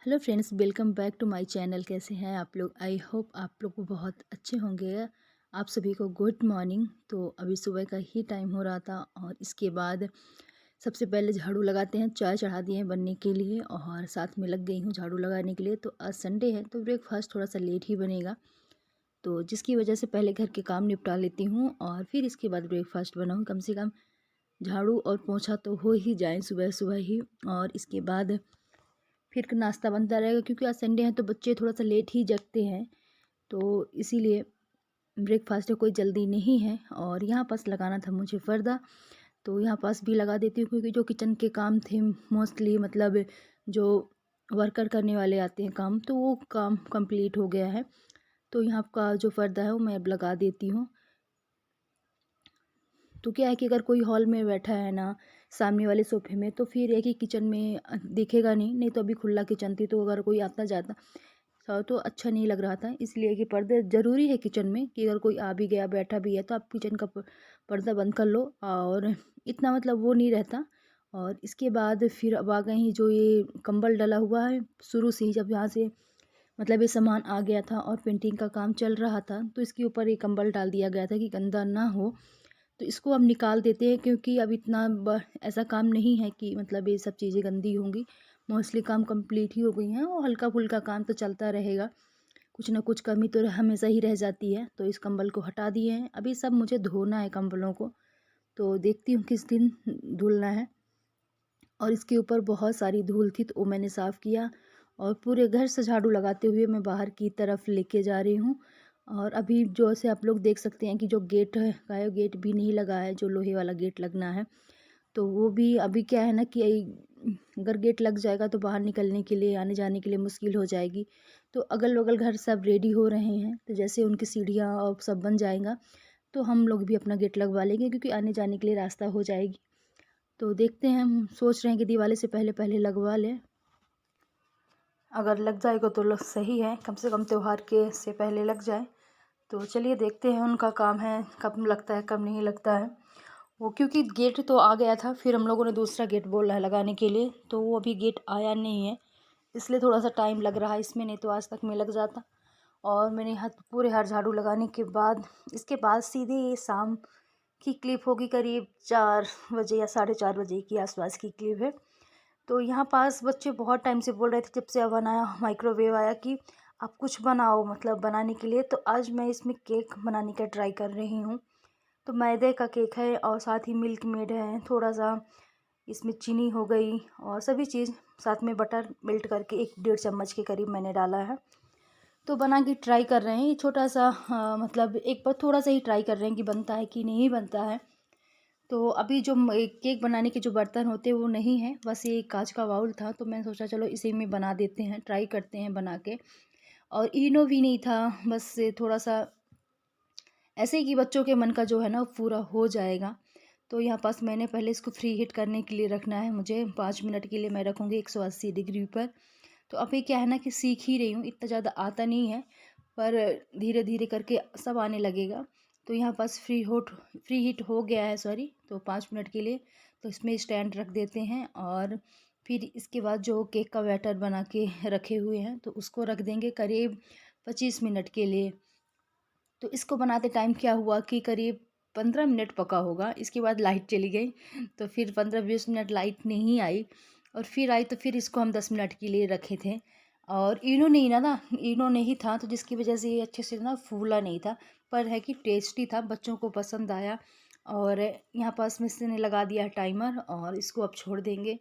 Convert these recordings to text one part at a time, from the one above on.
Hello friends, welcome back to my channel. कैसे हैं आप लोग? आई होप आप लोग बहुत अच्छे होंगे। आप सभी को गुड मॉर्निंग। तो अभी सुबह का ही टाइम हो रहा था और इसके बाद सबसे पहले झाड़ू लगाते हैं। चाय चढ़ा दिए हैं बनने के लिए और साथ में लग गई हूँ झाड़ू लगाने के लिए। तो आज संडे है तो ब्रेकफास्ट थोड़ा सा लेट ही बनेगा, तो जिसकी वजह से पहले घर के काम निपटा लेती हूँ और फिर इसके बाद ब्रेकफास्ट बनाऊँ। कम से कम झाड़ू और पोछा तो हो ही जाए सुबह सुबह ही, और इसके बाद फिर नाश्ता बनता रहेगा। क्योंकि आज संडे है तो बच्चे थोड़ा सा लेट ही जगते हैं, तो इसीलिए ब्रेकफास्ट कोई जल्दी नहीं है। और यहाँ पास लगाना था मुझे पर्दा, तो यहाँ पास भी लगा देती हूँ। क्योंकि जो किचन के काम थे मोस्टली, मतलब जो वर्कर करने वाले आते हैं काम, तो वो काम कंप्लीट हो गया है। तो यहाँ का जो पर्दा है वो मैं अब लगा देती हूँ। तो क्या है कि अगर कोई हॉल में बैठा है ना सामने वाले सोफे में, तो फिर है कि किचन में दिखेगा नहीं तो अभी खुला किचन थी, तो अगर कोई आता जाता तो अच्छा नहीं लग रहा था। इसलिए कि पर्दे ज़रूरी है किचन में, कि अगर कोई आ भी गया बैठा भी है तो आप किचन का पर्दा बंद कर लो, और इतना मतलब वो नहीं रहता। और इसके बाद फिर अब आ गए हैं जो ये कंबल डला हुआ है। शुरू से ही जब यहाँ से मतलब ये सामान आ गया था और पेंटिंग का काम चल रहा था, तो इसके ऊपर ये कंबल डाल दिया गया था कि गंदा ना हो। तो इसको अब निकाल देते हैं, क्योंकि अब इतना ऐसा काम नहीं है कि मतलब ये सब चीज़ें गंदी होंगी। मोस्टली काम कंप्लीट ही हो गई हैं और हल्का फुल्का काम तो चलता रहेगा। कुछ ना कुछ कमी तो हमेशा ही रह जाती है। तो इस कंबल को हटा दिए हैं। अभी सब मुझे धोना है कंबलों को, तो देखती हूँ किस दिन धुलना है। और इसके ऊपर बहुत सारी धूल थी तो वो मैंने साफ़ किया, और पूरे घर से झाड़ू लगाते हुए मैं बाहर की तरफ लेके जा रही हूँ। और अभी जो से आप लोग देख सकते हैं कि जो गेट है का है, गेट भी नहीं लगा है, जो लोहे वाला गेट लगना है। तो वो भी अभी क्या है ना कि अगर गेट लग जाएगा तो बाहर निकलने के लिए आने जाने के लिए मुश्किल हो जाएगी। तो अगल बगल घर सब रेडी हो रहे हैं, तो जैसे उनकी सीढ़ियाँ और सब बन जाएगा तो हम लोग भी अपना गेट लगवा लेंगे, क्योंकि आने जाने के लिए रास्ता हो जाएगी। तो देखते हैं, हम सोच रहे हैं कि दिवाली से पहले पहले लगवा लें। अगर लग जाएगा तो सही है, कम से कम त्यौहार के से पहले लग जाए। तो चलिए देखते हैं उनका काम है कब लगता है कब नहीं लगता है वो। क्योंकि गेट तो आ गया था, फिर हम लोगों ने दूसरा गेट बोला है लगाने के लिए, तो वो अभी गेट आया नहीं है, इसलिए थोड़ा सा टाइम लग रहा है इसमें। नहीं तो आज तक में लग जाता। और मैंने पूरे हाथ झाड़ू लगाने के बाद इसके बाद सीधे ये शाम की क्लिप होगी, करीब 4 बजे या 4:30 बजे की आसपास की क्लिप है। तो यहाँ पास बच्चे बहुत टाइम से बोल रहे थे, जब से ओवन आया माइक्रोवेव आया, कि आप कुछ बनाओ मतलब बनाने के लिए। तो आज मैं इसमें केक बनाने का ट्राई कर रही हूँ। तो मैदे का केक है और साथ ही मिल्क मेड है, थोड़ा सा इसमें चीनी हो गई और सभी चीज़, साथ में बटर मेल्ट करके 1-1.5 चम्मच के करीब मैंने डाला है। तो बना के ट्राई कर रहे हैं। ये छोटा सा मतलब एक बार थोड़ा सा ही ट्राई कर रहे हैं कि बनता है कि नहीं बनता है। तो अभी जो केक बनाने के जो बर्तन होते हैं वो नहीं है, बस ये कांच का बाउल था, तो मैंने सोचा चलो इसी में बना देते हैं, ट्राई करते हैं बना के। और इनो भी नहीं था, बस थोड़ा सा ऐसे ही कि बच्चों के मन का जो है ना वो पूरा हो जाएगा। तो यहाँ पास मैंने पहले इसको फ्री हीट करने के लिए रखना है मुझे। 5 मिनट के लिए मैं रखूँगी 180 डिग्री पर। तो अभी क्या है ना कि सीख ही रही हूँ, इतना ज़्यादा आता नहीं है, पर धीरे धीरे करके सब आने लगेगा। तो यहाँ पास फ्री हीट हो गया है, सॉरी, तो 5 मिनट के लिए। तो इसमें स्टैंड रख देते हैं, और फिर इसके बाद जो केक का बैटर बना के रखे हुए हैं तो उसको रख देंगे करीब 25 मिनट के लिए। तो इसको बनाते टाइम क्या हुआ कि करीब 15 मिनट पका होगा। इसके बाद लाइट चली गई, तो फिर 15-20 मिनट लाइट नहीं आई, और फिर आई तो फिर इसको हम 10 मिनट के लिए रखे थे। और इनो नहीं ना था, इनो नहीं था, तो जिसकी वजह से ये अच्छे से ना फूला नहीं था। पर है कि टेस्टी था, बच्चों को पसंद आया। और यहाँ पास में इसने लगा दिया टाइमर, और इसको अब छोड़ देंगे।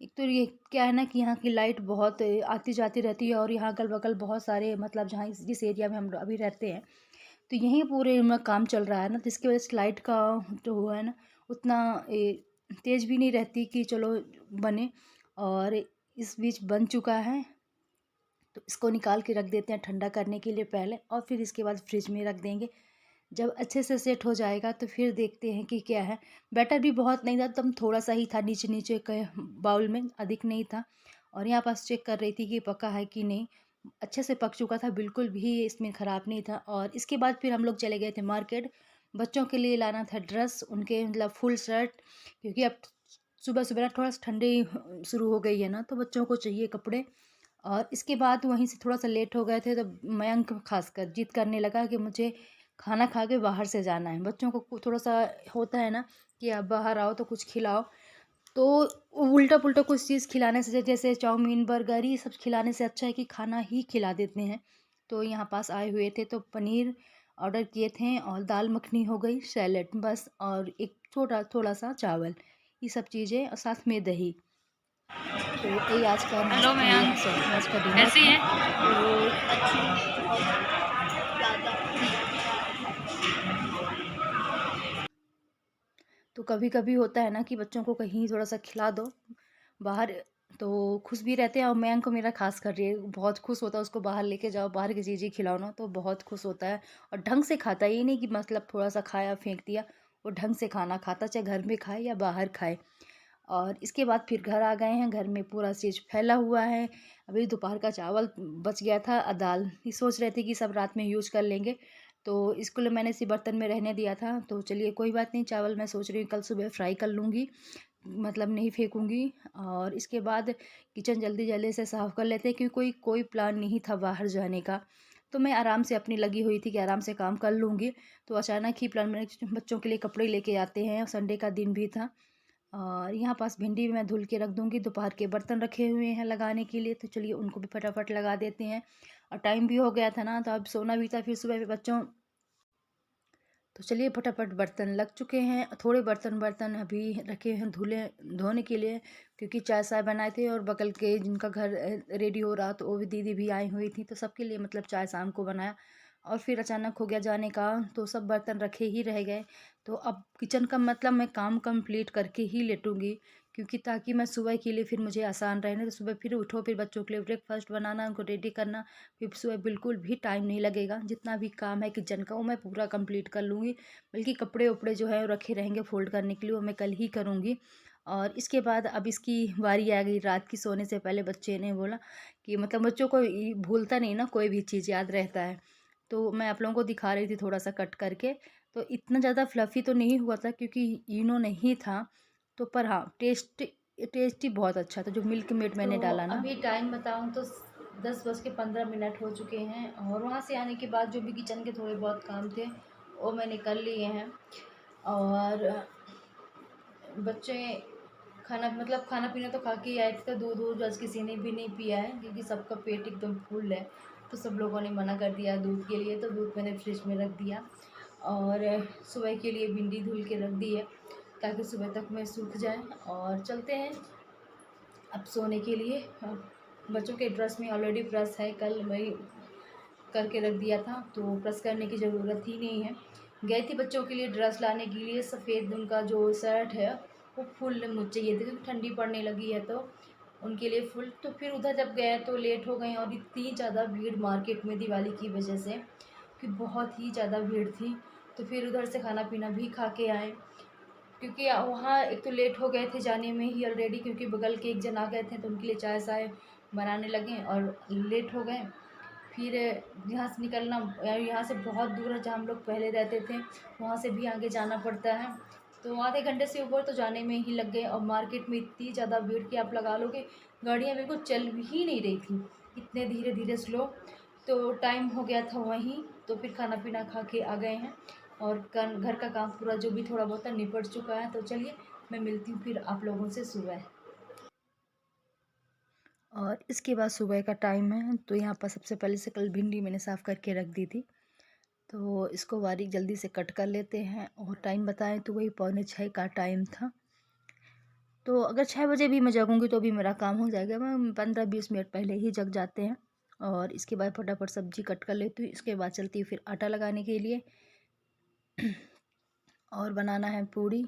एक तो ये क्या है ना कि यहाँ की लाइट बहुत आती जाती रहती है, और यहाँ अगल बगल बहुत सारे मतलब जहाँ जिस एरिया में हम अभी रहते हैं, तो यहीं पूरे में काम चल रहा है ना, तो इसकी वजह से लाइट का जो हुआ है ना उतना तेज़ भी नहीं रहती कि चलो बने। और इस बीच बन चुका है, तो इसको निकाल के रख देते हैं ठंडा करने के लिए पहले, और फिर इसके बाद फ्रिज में रख देंगे। जब अच्छे से सेट हो जाएगा तो फिर देखते हैं कि क्या है। बैटर भी बहुत नहीं था, तब थोड़ा सा ही था, नीचे नीचे के बाउल में, अधिक नहीं था। और यहाँ पास चेक कर रही थी कि पका है कि नहीं। अच्छे से पक चुका था, बिल्कुल भी इसमें ख़राब नहीं था। और इसके बाद फिर हम लोग चले गए थे मार्केट। बच्चों के लिए लाना था ड्रेस, उनके मतलब फुल शर्ट, क्योंकि अब सुबह सुबह ना थोड़ा सा ठंडी शुरू हो गई है ना, तो बच्चों को चाहिए कपड़े। और इसके बाद वहीं से थोड़ा-सा लेट हो गए थे तो मयंक ख़ासकर ज़िद करने लगा कि मुझे खाना खा के बाहर से जाना है। बच्चों को थोड़ा-सा होता है ना कि आप बाहर आओ तो कुछ खिलाओ। तो उल्टा-पुल्टा कुछ चीज़ खिलाने से जैसे चाउमीन, बर्गर ये सब खिलाने से अच्छा है कि खाना ही खिला देते हैं। तो यहाँ पास आए हुए थे तो पनीर ऑर्डर किए थे और दाल मखनी हो गई, सैलेड बस और एक थोड़ा-सा चावल। ये सब चीज़ें और साथ में दही। तो यही आज का हेलो ये मयंक, सॉरी आज का डिनर कैसी था। हैं? तो अच्छी बहुत ज़्यादा। तो कभी-कभी होता है ना कि बच्चों को कहीं थोड़ा-सा खिला दो बाहर तो खुश भी रहते हैं और मयंक को मेरा खास कर रही है बहुत खुश होता है उसको बाहर लेके जाओ बाहर की चीज़ें खिलाओ ना तो बहुत खुश होता है और ढंग से खाता है ये नहीं कि मतलब थोड़ा-सा खाया फेंक दिया। वो ढंग से खाना खाता चाहे घर में खाए या बाहर खाए। और इसके बाद फिर घर आ गए हैं, घर में पूरा चीज़ फैला हुआ है। अभी दोपहर का चावल बच गया था दाल ये सोच रहे थे कि सब रात में यूज़ कर लेंगे। तो इसको लिए मैंने इसी बर्तन में रहने दिया था। तो चलिए कोई बात नहीं चावल मैं सोच रही हूँ कल सुबह फ्राई कर लूँगी, मतलब नहीं फेंकूँगी। और इसके बाद किचन जल्दी-जल्दी से साफ़ कर लेते हैं क्योंकि कोई कोई प्लान नहीं था बाहर जाने का। तो मैं आराम से अपनी लगी हुई थी कि आराम से काम कर लूँगी। तो अचानक ही प्लान मैंने बच्चों के लिए कपड़े लेके आते हैं, संडे का दिन भी था। और यहाँ पास भिंडी मैं धुल के रख दूँगी, दोपहर के बर्तन रखे हुए हैं लगाने के लिए, तो चलिए उनको भी फटाफट लगा देते हैं। और टाइम भी हो गया था ना, तो अब सोना भी था, फिर सुबह भी बच्चों तो चलिए फटाफट बर्तन लग चुके हैं। थोड़े बर्तन अभी रखे हैं धोने के लिए क्योंकि चाय-शाय बनाए थे और बगल के जिनका घर रेडी हो रहा, तो वो भी दीदी भी आई हुई थी, तो सबके लिए मतलब चाय शाम को बनाया। और फिर अचानक हो गया जाने का, तो सब बर्तन रखे ही रह गए। तो अब किचन का मतलब मैं काम कंप्लीट करके ही लेटूँगी क्योंकि ताकि मैं सुबह के लिए फिर मुझे आसान रहे। नहीं तो सुबह फिर उठो, फिर बच्चों के लिए ब्रेकफ़ास्ट बनाना, उनको रेडी करना, फिर सुबह बिल्कुल भी टाइम नहीं लगेगा। जितना भी काम है किचन का वो मैं पूरा कंप्लीट कर लूँगी। बल्कि कपड़े-वपड़े जो है वो रखे रहेंगे फ़ोल्ड करने के लिए, वो मैं कल ही करूँगी। और इसके बाद अब इसकी बारी आ गई रात की सोने से पहले बच्चे ने बोला कि मतलब बच्चों को भूलता नहीं ना कोई भी चीज़ याद रहता है। तो मैं आप लोगों को दिखा रही थी थोड़ा-सा कट करके। तो इतना ज़्यादा फ्लफ़ी तो नहीं हुआ था क्योंकि इनो नहीं था। तो पर हाँ, टेस्टी बहुत अच्छा था जो मिल्क मेड मैंने डाला ना। अभी टाइम बताऊँ तो 10:15 हो चुके हैं और वहाँ से आने के बाद जो भी किचन के थोड़े बहुत काम थे, वो मैंने कर लिए हैं। और बच्चे खाना-पीना तो खा के ही आए थे, तो दूध-वूध आज किसी ने भी नहीं पिया है क्योंकि सबका पेट एकदम फुल है। तो सब लोगों ने मना कर दिया दूध के लिए, तो दूध मैंने फ्रिज में रख दिया। और सुबह के लिए भिंडी धुल के रख दी है ताकि सुबह तक में सूख जाए। और चलते हैं अब सोने के लिए। बच्चों के ड्रेस में ऑलरेडी प्रेस है, कल वही करके रख दिया था तो प्रेस करने की ज़रूरत ही नहीं है। गई थी बच्चों के लिए ड्रेस लाने के लिए, सफ़ेद उनका जो शर्ट है वो फुल मुझे चाहिए थी क्योंकि ठंडी पड़ने लगी है तो उनके लिए फुल। तो फिर उधर जब गए तो लेट हो गए और इतनी ज़्यादा भीड़ मार्केट में दिवाली की वजह से कि बहुत ही ज़्यादा भीड़ थी। तो फिर उधर से खाना पीना भी खा के आए क्योंकि वहाँ एक तो लेट हो गए थे जाने में ही ऑलरेडी क्योंकि बगल के एक जन आ गए थे तो उनके लिए चाय-शाय बनाने लगे और लेट हो गए। फिर यहाँ से निकलना यहाँ से बहुत दूर है जहाँ हम लोग पहले रहते थे, वहाँ से भी आगे जाना पड़ता है। तो आधे घंटे से ऊपर तो जाने में ही लग गए और मार्केट में इतनी ज़्यादा भीड़ कि आप लगा लो कि गाड़ियाँ बिल्कुल चल ही नहीं रही थी, इतने धीरे-धीरे स्लो। तो टाइम हो गया था वहीं, तो फिर खाना-पीना खा के आ गए हैं और कन घर का काम पूरा जो भी थोड़ा बहुत है निपट चुका है। तो चलिए मैं मिलती हूँ फिर आप लोगों से सुबह। और इसके बाद सुबह का टाइम है तो यहाँ पर सबसे पहले से कल भिंडी मैंने साफ़ करके रख दी थी। तो इसको बारीक जल्दी से कट कर लेते हैं और टाइम बताएं तो वही 5:45 का टाइम था। तो अगर 6 बजे भी मैं जगूंगी तो भी मेरा काम हो जाएगा, मैं 15-20 मिनट पहले ही जग जाते हैं। और इसके बाद फटाफट सब्जी कट कर लेती हूँ, इसके बाद चलती हूँ फिर आटा लगाने के लिए। और बनाना है पूड़ी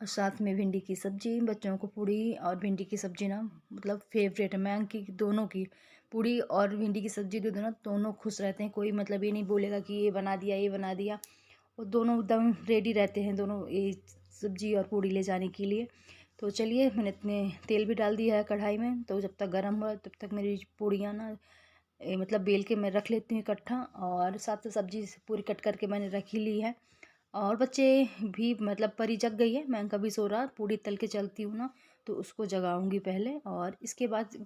और साथ में भिंडी की सब्ज़ी। बच्चों को पूड़ी और भिंडी की सब्ज़ी ना मतलब फेवरेट है, मैं की दोनों की पूड़ी और भिंडी की सब्ज़ी दे दो ना दोनों खुश रहते हैं। कोई मतलब ये नहीं बोलेगा कि ये बना दिया ये बना दिया, वो दोनों एकदम रेडी रहते हैं दोनों ये सब्ज़ी और पूड़ी ले जाने के लिए। तो चलिए मैंने इतने तेल भी डाल दिया है कढ़ाई में, तो जब तक गर्म हो तब तक मेरी पूड़ियाँ ना मतलब बेल के मैं रख लेती हूँ इकट्ठा। और साथ से सब्ज़ी पूरी कट करके मैंने रख ही ली है। और बच्चे भी मतलब परी जग गई है, मैं कभी सो रहा पूड़ी तल के चलती हूँ ना तो उसको जगाऊंगी पहले और इसके बाद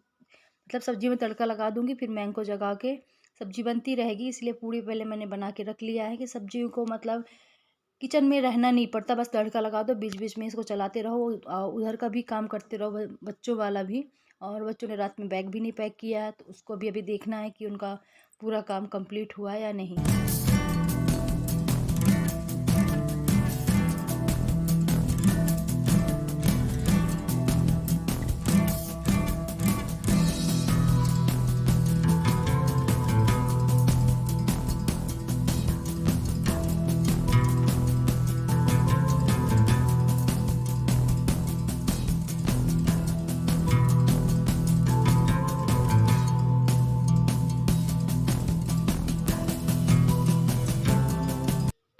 मतलब सब्ज़ी में तड़का लगा दूँगी, फिर मैंगो जगा के सब्ज़ी बनती रहेगी। इसलिए पूड़ी पहले मैंने बना के रख लिया है कि सब्ज़ी को मतलब किचन में रहना नहीं पड़ता, बस तड़का लगा दो, बीच-बीच में इसको चलाते रहो, उधर का भी काम करते रहो, बच्चों वाला भी। और बच्चों ने रात में बैग भी नहीं पैक किया है, तो उसको भी अभी देखना है कि उनका पूरा काम कंप्लीट हुआ है या नहीं।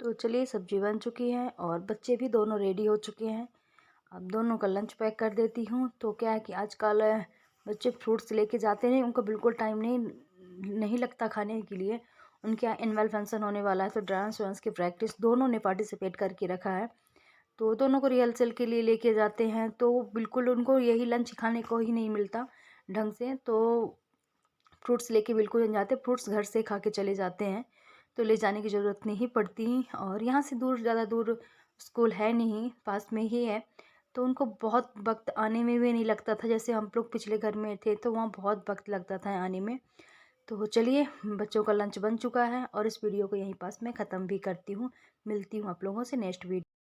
तो चलिए सब्ज़ी बन चुकी है और बच्चे भी दोनों रेडी हो चुके हैं। अब दोनों का लंच पैक कर देती हूँ। तो क्या है कि आजकल बच्चे फ्रूट्स लेके जाते नहीं, उनको बिल्कुल टाइम नहीं लगता खाने के लिए। उनके यहाँ एनुअल फंक्शन होने वाला है, तो डांस वांस की प्रैक्टिस दोनों ने पार्टिसिपेट करके रखा है। तो दोनों को रिहर्सल के लिए लेके जाते हैं, तो बिल्कुल उनको यही लंच खाने को ही नहीं मिलता ढंग से। तो फ्रूट्स लेके बिल्कुल नहीं जाते, फ्रूट्स घर से खा के चले जाते हैं, तो ले जाने की ज़रूरत नहीं पड़ती। और यहाँ से दूर, ज़्यादा दूर स्कूल है नहीं, पास में ही है, तो उनको बहुत वक्त आने में भी नहीं लगता था। जैसे हम लोग पिछले घर में थे, तो वहाँ बहुत वक्त लगता था आने में। तो चलिए, बच्चों का लंच बन चुका है और इस वीडियो को यहीं पास मैं ख़त्म भी करती हूँ। मिलती हूँ आप लोगों से नेक्स्ट वीडियो।